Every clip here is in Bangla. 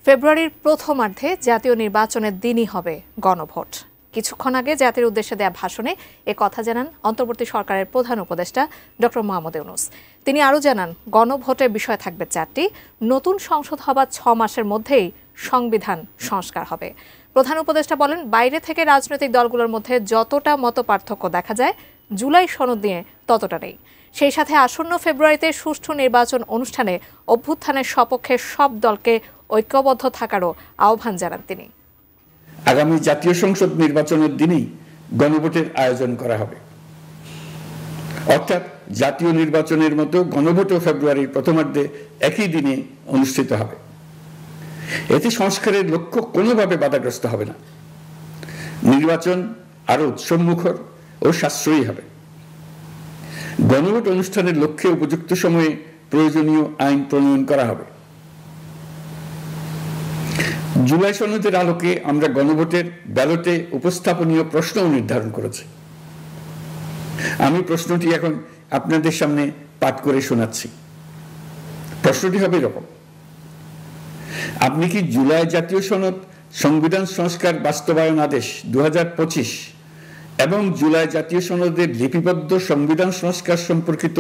ফেব্রুয়ারির প্রথমার্ধে জাতীয় নির্বাচনের দিনই হবে গণভোট। কিছুক্ষণ আগে জাতির উদ্দেশ্যে দেয়া ভাষণে এ কথা জানান অন্তর্বর্তী সরকারের প্রধান উপদেষ্টা ডক্টর মোহাম্মদ ইউনূস। তিনি আরও জানান, গণভোটের বিষয় থাকবে 4টি। নতুন সংসদ হবার 6 মাসের মধ্যেই সংবিধান সংস্কার হবে। প্রধান উপদেষ্টা বলেন, বাইরে থেকে রাজনৈতিক দলগুলোর মধ্যে যতটা মতপার্থক্য দেখা যায়, জুলাই সনদ নিয়ে ততটা নেই। সেই সাথে আসন্ন ফেব্রুয়ারিতে সুষ্ঠু নির্বাচন অনুষ্ঠানে অভ্যুত্থানের সপক্ষে সব দলকে ঐক্যবদ্ধ থাকারও আহ্বান জানান তিনি। আগামী জাতীয় সংসদ নির্বাচনের দিনেই গণভোটের আয়োজন করা হবে, অর্থাৎ জাতীয় নির্বাচনের মতো গণভোটও ফেব্রুয়ারির প্রথমার্ধে একই দিনে অনুষ্ঠিত হবে। এতে সংস্কারের লক্ষ্য কোনোভাবে বাধাগ্রস্ত হবে না। নির্বাচন আরো উৎসবমুখর ও সাশ্রয়ী হবে। গণভোট অনুষ্ঠানের লক্ষ্যে উপযুক্ত সময়ে প্রয়োজনীয় আইন প্রণয়ন করা হবে। জুলাই সনদের আলোকে আমরা গণভোটের ব্যালটে উপস্থাপনীয় প্রশ্নও নির্ধারণ করেছি। আমি প্রশ্নটি এখন আপনাদের সামনে পাঠ করে শোনাচ্ছি। প্রশ্নটি হবে এরকম: আপনি কি জুলাই জাতীয় সনদ সংবিধান সংস্কার বাস্তবায়ন আদেশ 2025 এবং জুলাই জাতীয় সনদের লিপিবদ্ধ সংবিধান সংস্কার সম্পর্কিত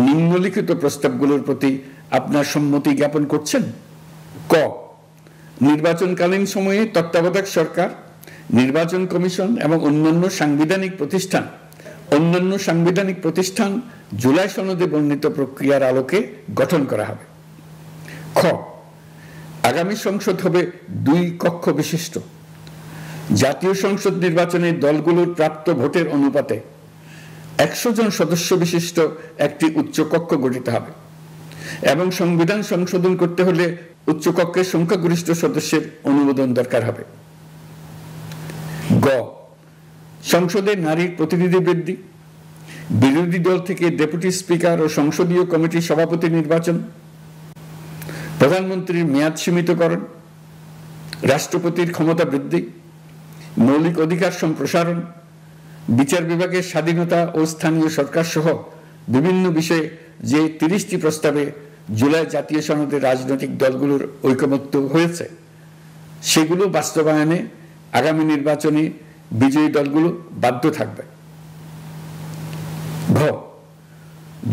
নিম্নলিখিত প্রস্তাবগুলোর প্রতি আপনার সম্মতি জ্ঞাপন করছেন? ক, নির্বাচনকালীন সময়ে তত্ত্বাবধায়ক সরকার, নির্বাচন কমিশন এবং অন্যান্য সাংবিধানিক প্রতিষ্ঠান জুলাই সনদে বর্ণিত প্রক্রিয়ার আলোকে গঠন করা হবে। খ, আগামী সংসদ হবে 2 কক্ষ বিশিষ্ট। জাতীয় সংসদ নির্বাচনে দলগুলোর প্রাপ্ত ভোটের অনুপাতে 100 জন সদস্য বিশিষ্ট একটি উচ্চকক্ষ গঠিত হবে এবং সংবিধান সংশোধন করতে হলে উচ্চকক্ষের সংখ্যাগরিষ্ঠ সদস্যের অনুমোদন দরকার হবে। গ, সংসদে নারীর প্রতিনিধি বৃদ্ধি, বিরোধী দল থেকে ডেপুটি স্পিকার ও সংসদীয় কমিটির সভাপতি নির্বাচন, প্রধানমন্ত্রীর মেয়াদ সীমিতকরণ, রাষ্ট্রপতির ক্ষমতা বৃদ্ধি, মৌলিক অধিকার সম্প্রসারণ, বিচার বিভাগের স্বাধীনতা ও স্থানীয় সরকার সহ বিভিন্ন বিষয়ে যে 30টি প্রস্তাবে জুলাই জাতীয় সনদে রাজনৈতিক দলগুলোর ঐকমত্য হয়েছে, সেগুলো বাস্তবায়নে আগামী নির্বাচনে বিজয়ী দলগুলো বাধ্য থাকবে। ঘ,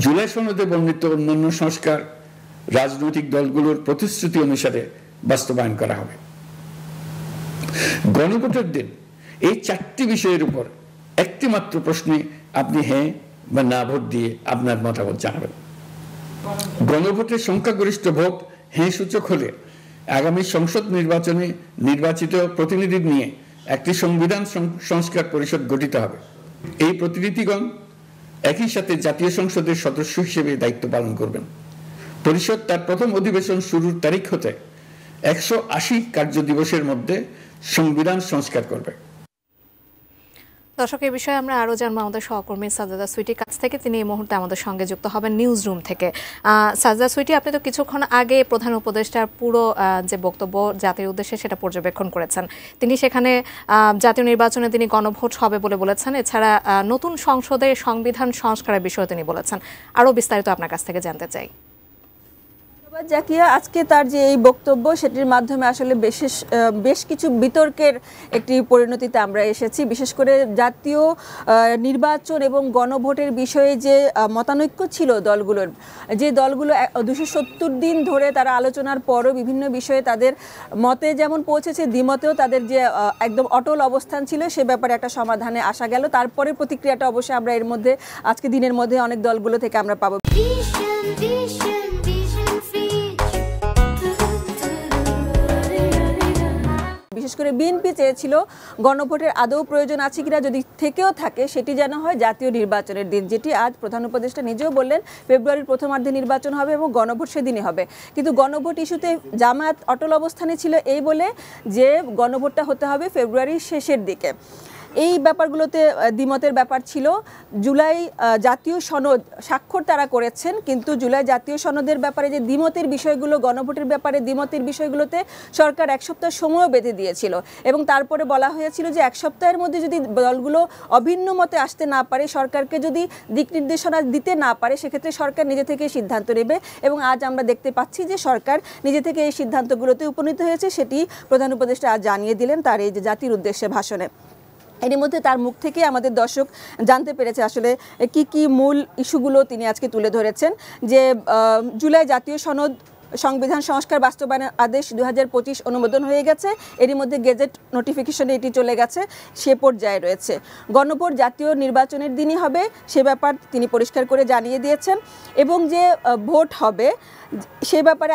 জুলাই সনদে বর্ণিত অন্যান্য সংস্কার রাজনৈতিক দলগুলোর প্রতিশ্রুতি অনুসারে বাস্তবায়ন করা হবে। গণভোটের দিন এই 4টি বিষয়ের উপর একটি মাত্র প্রশ্নে আপনি হ্যাঁ বা না ভোট দিয়ে আপনার মতামত জানাবেন। গণভোটের সংখ্যাগরিষ্ঠ ভোট হ্যাঁ সূচক হলে আগামী সংসদ নির্বাচনে নির্বাচিত প্রতিনিধি নিয়ে একটি সংবিধান সংস্কার পরিষদ গঠিত হবে। এই প্রতিনিধিগণ একই সাথে জাতীয় সংসদের সদস্য হিসেবে দায়িত্ব পালন করবেন। পরিষদ তার প্রথম অধিবেশন শুরুর তারিখ হতে 180 কার্য দিবসের মধ্যে সংবিধান সংস্কার করবে। দর্শক, এই বিষয়ে আমরা আরও জানবো আমাদের সহকর্মী সাজেদা সুইটির কাছ থেকে। তিনি এই মুহূর্তে আমাদের সঙ্গে যুক্ত হবেন নিউজ রুম থেকে। সাজেদা সুইটি, আপনি তো কিছুক্ষণ আগে প্রধান উপদেষ্টার পুরো যে বক্তব্য জাতির উদ্দেশ্যে সেটা পর্যবেক্ষণ করেছেন। তিনি সেখানে জাতীয় নির্বাচনে তিনি গণভোট হবে বলে বলেছেন। এছাড়া নতুন সংসদে সংবিধান সংস্কারের বিষয়ে তিনি বলেছেন। আরও বিস্তারিত আপনার কাছ থেকে জানতে চাই। জাকিয়া, আজকে তার যে এই বক্তব্য সেটির মাধ্যমে আসলে বেশ কিছু বিতর্কের একটি পরিণতিতে আমরা এসেছি। বিশেষ করে জাতীয় নির্বাচন এবং গণভোটের বিষয়ে যে মতানৈক্য ছিল দলগুলোর, যে দলগুলো 270 দিন ধরে তারা আলোচনার পরও বিভিন্ন বিষয়ে তাদের মতে যেমন পৌঁছেছে, দ্বিমতেও তাদের যে একদম অটল অবস্থান ছিল সে ব্যাপারে একটা সমাধানে আসা গেল। তারপরে প্রতিক্রিয়াটা অবশ্যই আমরা এর মধ্যে আজকে দিনের মধ্যে অনেক দলগুলো থেকে আমরা পাবো। বিশেষ করে বিএনপি চেয়েছিল গণভোটের আদৌ প্রয়োজন আছে কিনা, যদি থেকেও থাকে সেটি যেন হয় জাতীয় নির্বাচনের দিন, যেটি আজ প্রধান উপদেষ্টা নিজেও বললেন ফেব্রুয়ারির প্রথমার্ধে নির্বাচন হবে এবং গণভোট সেদিনই হবে। কিন্তু গণভোট ইস্যুতে জামায়াত অটল অবস্থানে ছিল এই বলে যে গণভোটটা হতে হবে ফেব্রুয়ারির শেষের দিকে। এই ব্যাপারগুলোতে দ্বিমতের ব্যাপার ছিল। জুলাই জাতীয় সনদ স্বাক্ষর তারা করেছেন, কিন্তু জুলাই জাতীয় সনদের ব্যাপারে যে দ্বিমতের বিষয়গুলো, গণভোটের ব্যাপারে দ্বিমতের বিষয়গুলোতে সরকার 1 সপ্তাহ সময়ও বেঁধে দিয়েছিল এবং তারপরে বলা হয়েছিল যে 1 সপ্তাহের মধ্যে যদি দলগুলো অভিন্ন মতে আসতে না পারে, সরকারকে যদি দিক নির্দেশনা দিতে না পারে, সেক্ষেত্রে সরকার নিজে থেকে সিদ্ধান্ত নেবে। এবং আজ আমরা দেখতে পাচ্ছি যে সরকার নিজে থেকে এই সিদ্ধান্তগুলোতে উপনীত হয়েছে, সেটি প্রধান উপদেষ্টা আজ জানিয়ে দিলেন তার এই যে জাতির উদ্দেশ্যে ভাষণে। এর মধ্যে তার মুখ থেকে আমাদের দর্শক জানতে পেরেছে আসলে কি কি মূল ইস্যুগুলো তিনি আজকে তুলে ধরেছেন। যে জুলাই জাতীয় সনদ সংবিধান সংস্কার বাস্তবায়নের আদেশ 2025 অনুমোদন হয়ে গেছে, এরই মধ্যে গেজেট নোটিফিকেশনে এটি চলে গেছে, সে পর্যায়ে রয়েছে। গণভোট জাতীয় নির্বাচনের দিনই হবে, সে ব্যাপার তিনি পরিষ্কার করে জানিয়ে দিয়েছেন। এবং যে ভোট হবে সে ব্যাপারে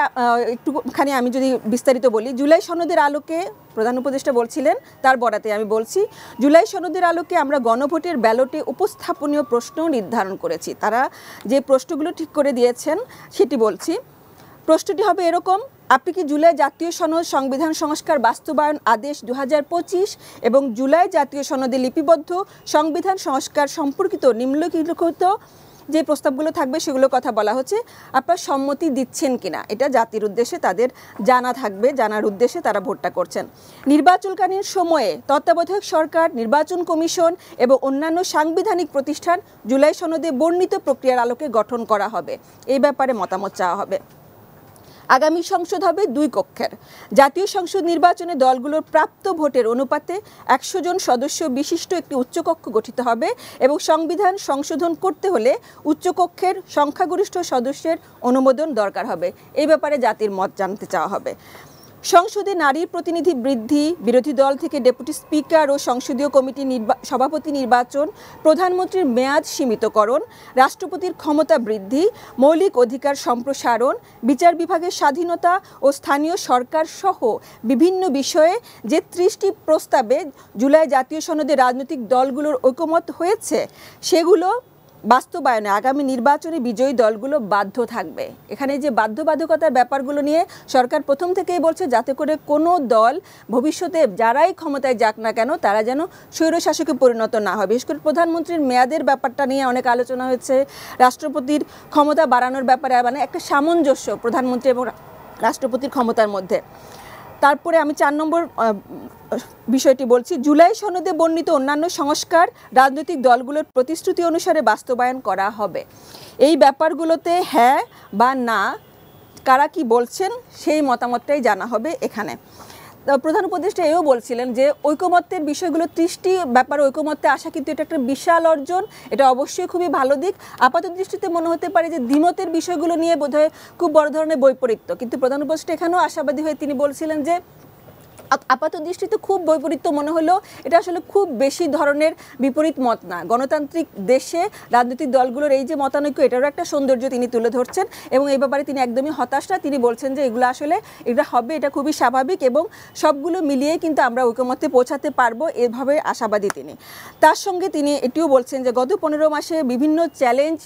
একটুখানি আমি যদি বিস্তারিত বলি, জুলাই সনদের আলোকে প্রধান উপদেষ্টা বলছিলেন, তার বরাতে আমি বলছি, জুলাই সনদের আলোকে আমরা গণভোটের ব্যালটে উপস্থাপনীয় প্রশ্ন নির্ধারণ করেছি। তারা যে প্রশ্নগুলো ঠিক করে দিয়েছেন সেটি বলছি। প্রশ্নটি হবে এরকম: আপনি কি জুলাই জাতীয় সনদ সংবিধান সংস্কার বাস্তবায়ন আদেশ 2025 এবং জুলাই জাতীয় সনদে লিপিবদ্ধ সংবিধান সংস্কার সম্পর্কিত নিম্নলিখিত যে প্রস্তাবগুলো থাকবে সেগুলোর কথা বলা হচ্ছে, আপনার সম্মতি দিচ্ছেন কিনা, এটা জাতির উদ্দেশ্যে তাদের জানা থাকবে, জানার উদ্দেশ্যে তারা ভোটটা করছেন। নির্বাচনকালীন সময়ে তত্ত্বাবধায়ক সরকার, নির্বাচন কমিশন এবং অন্যান্য সাংবিধানিক প্রতিষ্ঠান জুলাই সনদে বর্ণিত প্রক্রিয়ার আলোকে গঠন করা হবে, এই ব্যাপারে মতামত চাওয়া হবে। আগামী সংসদ হবে 2 কক্ষের। জাতীয় সংসদ নির্বাচনে দলগুলোর প্রাপ্ত ভোটের অনুপাতে 100 জন সদস্য বিশিষ্ট একটি উচ্চকক্ষ গঠিত হবে এবং সংবিধান সংশোধন করতে হলে উচ্চকক্ষের সংখ্যাগরিষ্ঠ সদস্যের অনুমোদন দরকার হবে, এই ব্যাপারে জাতির মত জানতে চাওয়া হবে। সংসদে নারীর প্রতিনিধি বৃদ্ধি, বিরোধী দল থেকে ডেপুটি স্পিকার ও সংসদীয় কমিটি সভাপতি নির্বাচন, প্রধানমন্ত্রীর মেয়াদ সীমিতকরণ, রাষ্ট্রপতির ক্ষমতা বৃদ্ধি, মৌলিক অধিকার সম্প্রসারণ, বিচার বিভাগের স্বাধীনতা ও স্থানীয় সরকার সহ বিভিন্ন বিষয়ে যে 30টি প্রস্তাবে জুলাই জাতীয় সনদে রাজনৈতিক দলগুলোর ঐকমত্য হয়েছে, সেগুলো বাস্তবায়নে আগামী নির্বাচনে বিজয়ী দলগুলো বাধ্য থাকবে। এখানে যে বাধ্যবাধকতার ব্যাপারগুলো নিয়ে সরকার প্রথম থেকেই বলছে, যাতে করে কোনো দল ভবিষ্যতে যারাই ক্ষমতায় যাক না কেন তারা যেন স্বৈরশাসকে পরিণত না হয়। বিশেষ করে প্রধানমন্ত্রীর মেয়াদের ব্যাপারটা নিয়ে অনেক আলোচনা হয়েছে, রাষ্ট্রপতির ক্ষমতা বাড়ানোর ব্যাপারে, মানে একটা সামঞ্জস্য প্রধানমন্ত্রী এবং রাষ্ট্রপতির ক্ষমতার মধ্যে। তারপরে আমি 4 নম্বর বিষয়টি বলছি, জুলাই সনদে বর্ণিত অন্যান্য সংস্কার রাজনৈতিক দলগুলোর প্রতিশ্রুতি অনুসারে বাস্তবায়ন করা হবে। এই ব্যাপারগুলোতে হ্যাঁ বা না কারা কি বলছেন সেই মতামতটাই জানা হবে এখানে। প্রধান উপদেষ্টা এও বলছিলেন যে ঐকমত্যের বিষয়গুলো 30টি ব্যাপারে ঐকমত্যে আসা কিন্তু এটা একটা বিশাল অর্জন, এটা অবশ্যই খুবই ভালো দিক। আপাত দৃষ্টিতে মনে হতে পারে যে দ্বিমতের বিষয়গুলো নিয়ে বোধহয় খুব বড় ধরনের বৈপরীত্য, কিন্তু প্রধান উপদেষ্টা এখানেও আশাবাদী হয়ে তিনি বলছিলেন যে আপাত দৃষ্টিতে খুব বৈপরীত্য মনে হলো, এটা আসলে খুব বেশি ধরনের বিপরীত মত না। গণতান্ত্রিক দেশে রাজনৈতিক দলগুলোর এই যে মতানৈক্য, এটারও একটা সৌন্দর্য তিনি তুলে ধরছেন এবং এই ব্যাপারে তিনি একদমই হতাশ না। তিনি বলছেন যে এগুলো আসলে এটা হবে, এটা খুবই স্বাভাবিক এবং সবগুলো মিলিয়ে কিন্তু আমরা ঐকমত্যে পৌঁছাতে পারবো, এভাবে আশাবাদী তিনি। তার সঙ্গে তিনি এটিও বলছেন যে গত 15 মাসে বিভিন্ন চ্যালেঞ্জ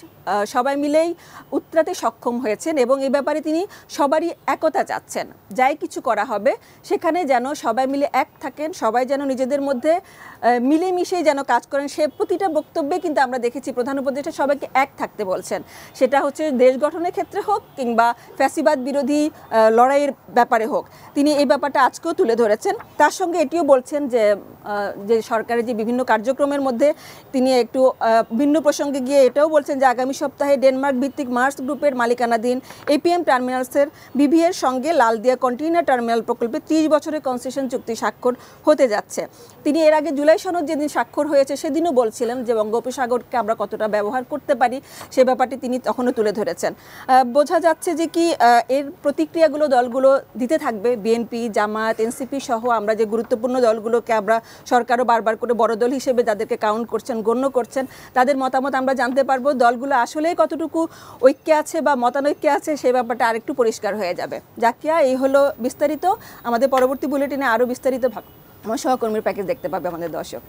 সবাই মিলেই উতরাতে সক্ষম হয়েছেন এবং এই ব্যাপারে তিনি সবারই একতা চাচ্ছেন। যাই কিছু করা হবে সেখানে যেন সবাই মিলে এক থাকেন, সবাই যেন নিজেদের মধ্যে মিলেমিশেই যেন কাজ করেন। সে প্রতিটা বক্তব্যে কিন্তু আমরা দেখেছি প্রধান উপদেষ্টা সবাইকে এক থাকতে বলছেন, সেটা হচ্ছে দেশ গঠনের ক্ষেত্রে হোক কিংবা ফ্যাসিবাদ বিরোধী লড়াইয়ের ব্যাপারে হোক, তিনি এই ব্যাপারটা আজকেও তুলে ধরেছেন। তার সঙ্গে এটিও বলছেন যে সরকারের যে বিভিন্ন কার্যক্রমের মধ্যে তিনি একটু ভিন্ন প্রসঙ্গে গিয়ে এটাও বলছেন যে আগামী সপ্তাহে ডেনমার্ক ভিত্তিক মার্স গ্রুপের মালিকানাধীন এপিএম টার্মিনালসের বিভিএর সঙ্গে লালদিয়া কন্টেইনার টার্মিনাল প্রকল্পে 30 বছরের কনসেশন চুক্তি স্বাক্ষর হতে যাচ্ছে। তিনি এর আগে জুলাই সনদ যেদিন স্বাক্ষর হয়েছে সেদিনও বলছিলেন যে বঙ্গোপসাগরকে আমরা কতটা ব্যবহার করতে পারি সে ব্যাপারটি তিনি তখনও তুলে ধরেছেন। বোঝা যাচ্ছে যে কি এর প্রতিক্রিয়াগুলো দলগুলো দিতে থাকবে, বিএনপি, জামায়াত, এনসিপি সহ আমরা যে গুরুত্বপূর্ণ দলগুলোকে আমরা সরকারও বারবার করে বড় দল হিসেবে যাদেরকে কাউন্ট করছেন, গণ্য করছেন, তাদের মতামত আমরা জানতে পারবো। দলগুলো আসলেই কতটুকু ঐক্যে আছে বা মতানৈক্যে আছে সেই ব্যাপারটা আরেকটু পরিষ্কার হয়ে যাবে। জাকিয়া, এই হলো বিস্তারিত। আমাদের পরবর্তী বুলেটিনে আরও বিস্তারিত আমার সহকর্মীর প্যাকেজ দেখতে পাবে আমাদের দর্শক।